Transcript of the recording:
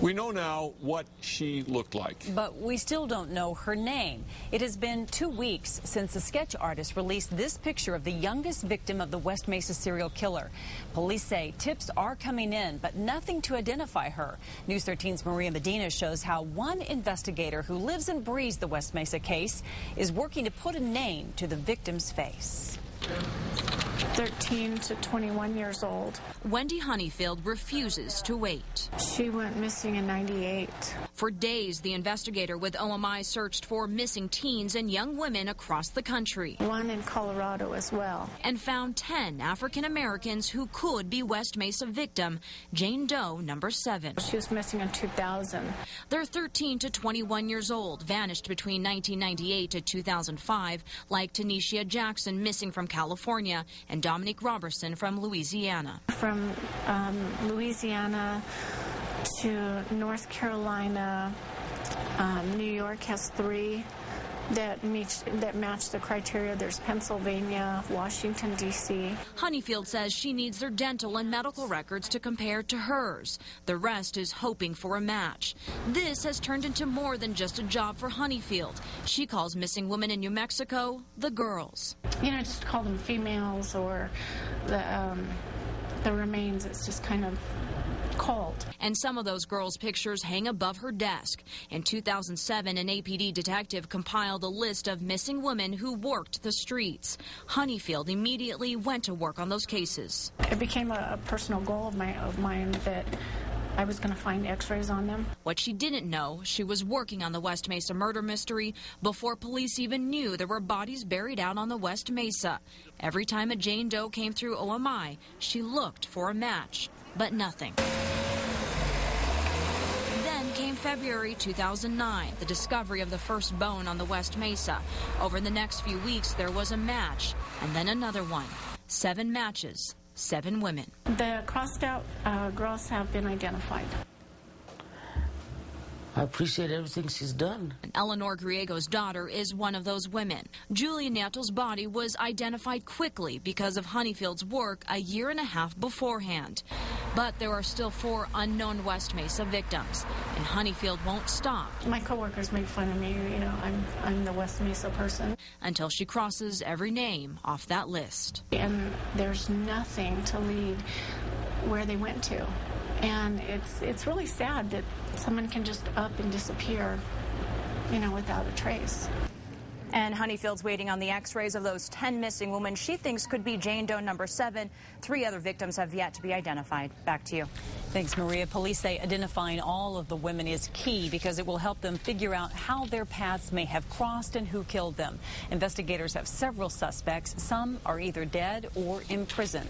We know now what she looked like. But we still don't know her name. It has been 2 weeks since a sketch artist released this picture of the youngest victim of the West Mesa serial killer. Police say tips are coming in, but nothing to identify her. News 13's Maria Medina shows how one investigator who lives and breathes the West Mesa case is working to put a name to the victim's face. 13 to 21 years old. Wendy Honeyfield refuses to wait. She went missing in '98. For days, the investigator with OMI searched for missing teens and young women across the country. One in Colorado as well. And found 10 African Americans who could be West Mesa victim Jane Doe No. 7. She was missing in 2000. They're 13 to 21 years old, vanished between 1998 to 2005, like Tanisha Jackson, missing from California, and Dominique Robertson from Louisiana. From Louisiana to North Carolina, New York has 3 that match the criteria. There's Pennsylvania, Washington, D.C. Honeyfield says she needs their dental and medical records to compare to hers. The rest is hoping for a match. This has turned into more than just a job for Honeyfield. She calls missing women in New Mexico the girls. You know, just call them females or the remains. It's just kind of called. And some of those girls' pictures hang above her desk. In 2007, an APD detective compiled a list of missing women who worked the streets. Honeyfield immediately went to work on those cases. It became a personal goal of mine that I was going to find x-rays on them. What she didn't know, she was working on the West Mesa murder mystery before police even knew there were bodies buried out on the West Mesa. Every time a Jane Doe came through OMI, she looked for a match, but nothing. Then came February 2009, the discovery of the first bone on the West Mesa. Over the next few weeks, there was a match, and then another one. 7 matches. 7 women. The crossed out girls have been identified. I appreciate everything she's done. And Eleanor Griego's daughter is one of those women. Julia Nieto's body was identified quickly because of Honeyfield's work a year and a half beforehand. But there are still 4 unknown West Mesa victims, and Honeyfield won't stop. My coworkers make fun of me, you know, I'm the West Mesa person. Until she crosses every name off that list. And there's nothing to lead where they went to. And it's really sad that someone can just up and disappear, you know, without a trace. And Honeyfield's waiting on the x-rays of those 10 missing women she thinks could be Jane Doe No. 7. 3 other victims have yet to be identified. Back to you. Thanks, Maria. Police say identifying all of the women is key because it will help them figure out how their paths may have crossed and who killed them. Investigators have several suspects. Some are either dead or in prison.